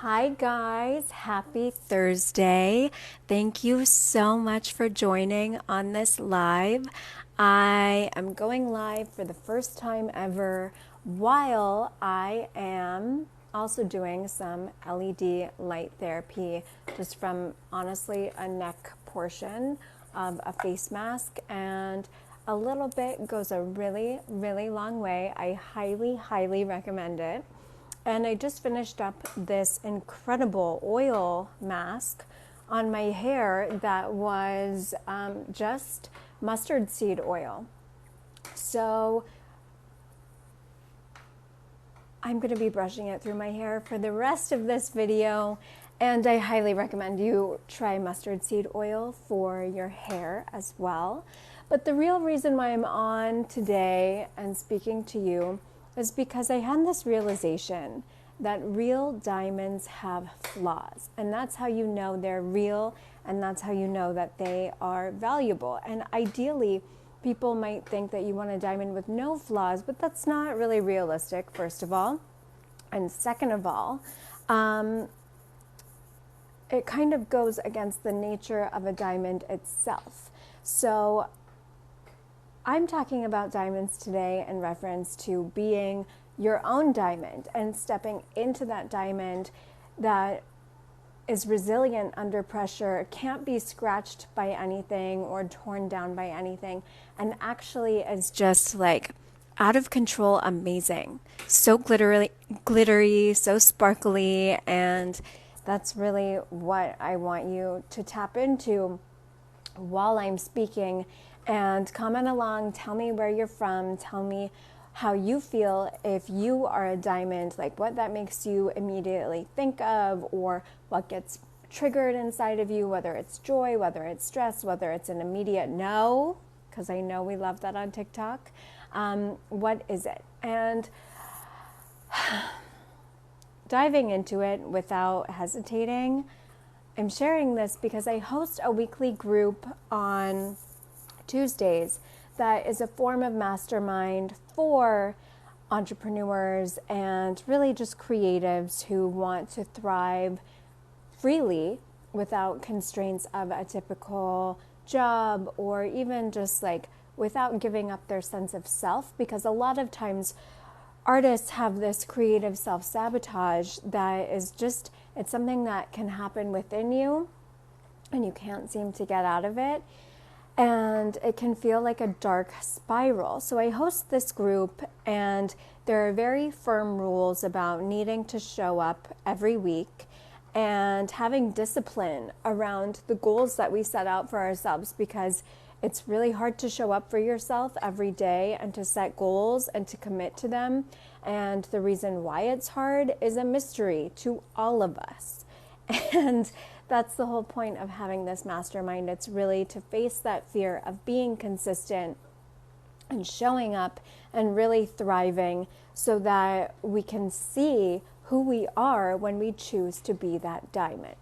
Hi, guys. Happy Thursday. Thank you so much for joining on this live. I am going live for the first time ever while I am also doing some LED light therapy just from honestly a neck portion of a face mask, and a little bit goes a really, really long way. I highly, highly recommend it. And I just finished up this incredible oil mask on my hair that was just mustard seed oil. So I'm going to be brushing it through my hair for the rest of this video. And I highly recommend you try mustard seed oil for your hair as well. But the real reason why I'm on today and speaking to you is because I had this realization that real diamonds have flaws. And that's how you know they're real, and that's how you know that they are valuable. And ideally, people might think that you want a diamond with no flaws, but that's not really realistic, first of all. And second of all, it kind of goes against the nature of a diamond itself. So I'm talking about diamonds today in reference to being your own diamond and stepping into that diamond that is resilient under pressure, can't be scratched by anything or torn down by anything, and actually is just like out of control amazing. So glittery, so sparkly, and that's really what I want you to tap into while I'm speaking. And comment along, tell me where you're from, tell me how you feel if you are a diamond, like what that makes you immediately think of, or what gets triggered inside of you, whether it's joy, whether it's stress, whether it's an immediate no, because I know we love that on TikTok. What is it? And diving into it without hesitating, I'm sharing this because I host a weekly group on Tuesdays that is a form of mastermind for entrepreneurs and really just creatives who want to thrive freely without constraints of a typical job, or even just like without giving up their sense of self, because a lot of times artists have this creative self-sabotage that is just, it's something that can happen within you and you can't seem to get out of it. And it can feel like a dark spiral. So I host this group, and there are very firm rules about needing to show up every week and having discipline around the goals that we set out for ourselves, because it's really hard to show up for yourself every day and to set goals and to commit to them. And the reason why it's hard is a mystery to all of us. And that's the whole point of having this mastermind. It's really to face that fear of being consistent and showing up and really thriving, so that we can see who we are when we choose to be that diamond.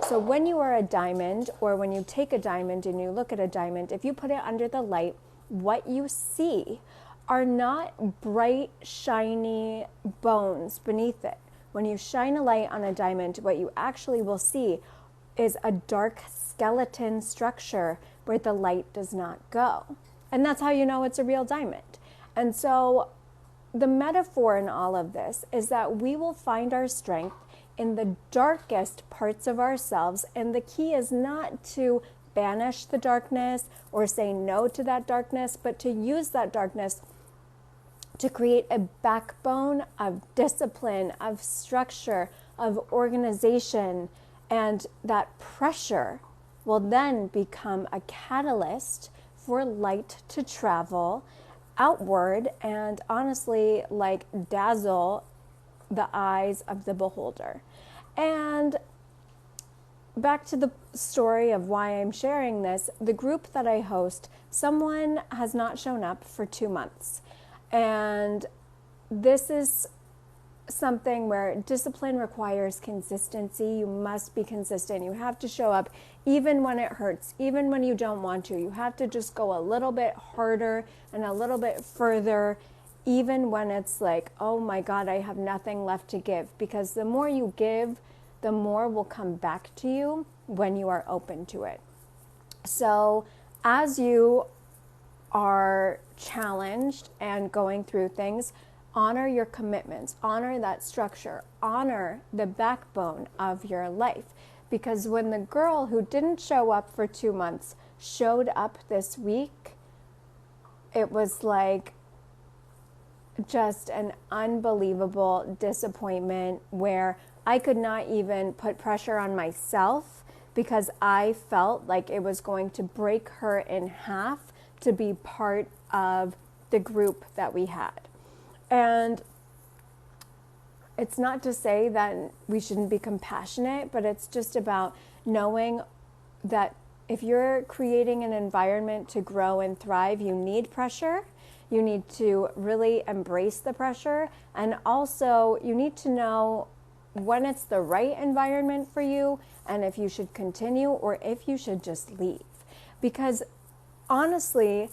So when you are a diamond, or when you take a diamond and you look at a diamond, if you put it under the light, what you see are not bright, shiny bones beneath it. When you shine a light on a diamond, what you actually will see is a dark skeleton structure where the light does not go. And that's how you know it's a real diamond. And so the metaphor in all of this is that we will find our strength in the darkest parts of ourselves. And the key is not to banish the darkness or say no to that darkness, but to use that darkness to create a backbone of discipline, of structure, of organization. And that pressure will then become a catalyst for light to travel outward and honestly like dazzle the eyes of the beholder. And back to the story of why I'm sharing this, the group that I host, someone has not shown up for 2 months. And this is something where discipline requires consistency. You must be consistent. You have to show up even when it hurts, even when you don't want to. You have to just go a little bit harder and a little bit further, even when it's like, oh my God, I have nothing left to give. Because the more you give, the more will come back to you when you are open to it. So as you are challenged and going through things, honor your commitments, honor that structure, honor the backbone of your life. Because when the girl who didn't show up for 2 months showed up this week, it was like just an unbelievable disappointment where I could not even put pressure on myself because I felt like it was going to break her in half to be part of the group that we had. And it's not to say that we shouldn't be compassionate, but it's just about knowing that if you're creating an environment to grow and thrive, you need pressure. You need to really embrace the pressure. And also, you need to know when it's the right environment for you and if you should continue or if you should just leave. Because honestly,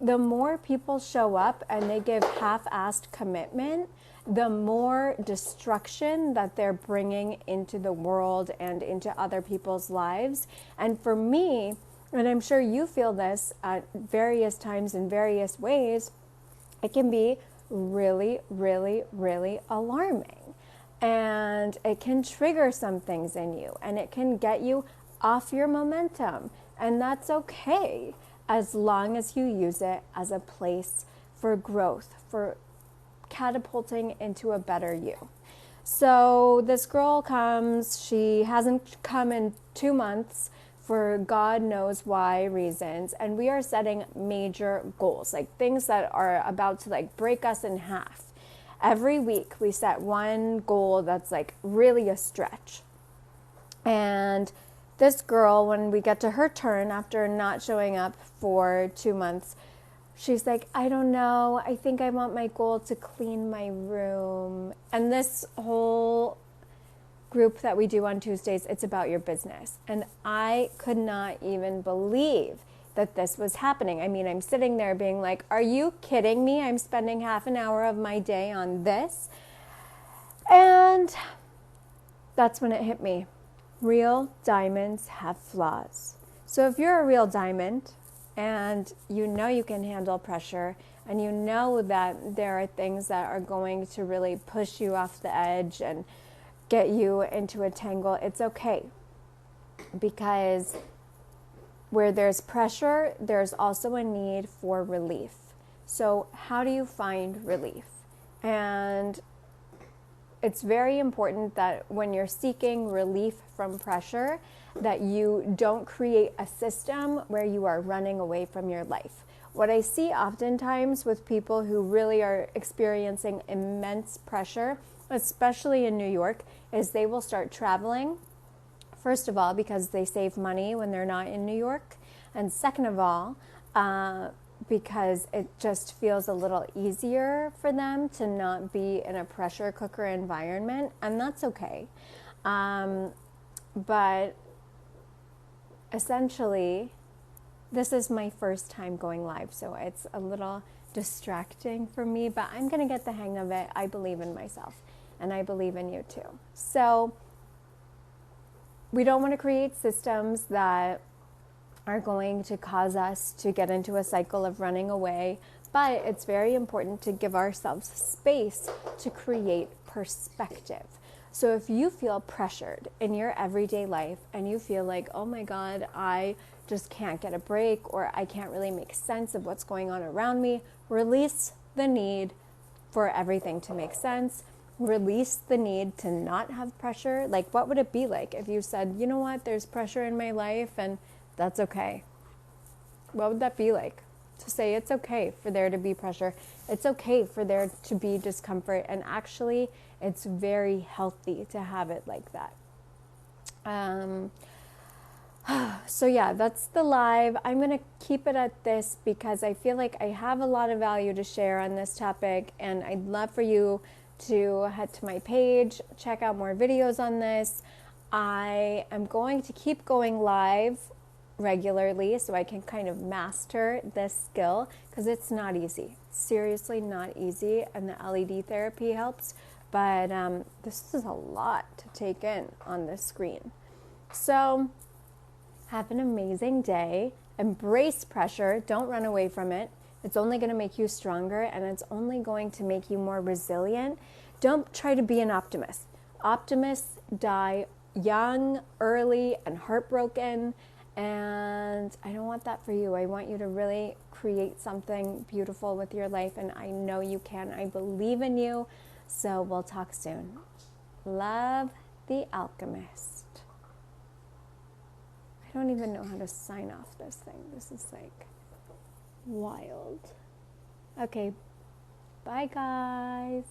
the more people show up and they give half-assed commitment, the more destruction that they're bringing into the world and into other people's lives. And for me, and I'm sure you feel this at various times in various ways, it can be really, really, really alarming. And it can trigger some things in you, and it can get you off your momentum. And that's okay, as long as you use it as a place for growth, for catapulting into a better you. So this girl comes, she hasn't come in 2 months for God knows why reasons, and we are setting major goals, like things that are about to like break us in half. Every week we set one goal that's like really a stretch. And this girl, when we get to her turn after not showing up for 2 months, she's like, I don't know, I think I want my goal to clean my room. And this whole group that we do on Tuesdays, it's about your business. And I could not even believe that this was happening. I mean, I'm sitting there being like, are you kidding me? I'm spending half an hour of my day on this. And that's when it hit me. Real diamonds have flaws. So if you're a real diamond and you know you can handle pressure and you know that there are things that are going to really push you off the edge and get you into a tangle, it's okay. Because where there's pressure, there's also a need for relief. So how do you find relief? And it's very important that when you're seeking relief from pressure, that you don't create a system where you are running away from your life. What I see oftentimes with people who really are experiencing immense pressure, especially in New York, is they will start traveling. First of all, because they save money when they're not in New York. And second of all, because it just feels a little easier for them to not be in a pressure cooker environment. And that's okay. But essentially, this is my first time going live, so it's a little distracting for me, but I'm going to get the hang of it. I believe in myself, and I believe in you too. So we don't want to create systems that are going to cause us to get into a cycle of running away, but it's very important to give ourselves space to create perspective. So if you feel pressured in your everyday life and you feel like, oh my God, I just can't get a break, or I can't really make sense of what's going on around me, release the need for everything to make sense. Release the need to not have pressure. Like, what would it be like if you said, you know what, there's pressure in my life and that's okay? What would that be like? To say it's okay for there to be pressure. It's okay for there to be discomfort. And actually, it's very healthy to have it like that. So yeah, that's the live. I'm going to keep it at this because I feel like I have a lot of value to share on this topic, and I'd love for you to head to my page, check out more videos on this. I am going to keep going live regularly so I can kind of master this skill, because it's not easy. Seriously not easy, and the LED therapy helps, But this is a lot to take in on this screen. So have an amazing day. Embrace pressure. Don't run away from it. It's only going to make you stronger, and it's only going to make you more resilient. Don't try to be an optimist. Optimists die young, early, and heartbroken. And I don't want that for you. I want you to really create something beautiful with your life, and I know you can. I believe in you. So we'll talk soon. Love, The Alchemist. I don't even know how to sign off this thing. This is like wild. Okay, bye guys.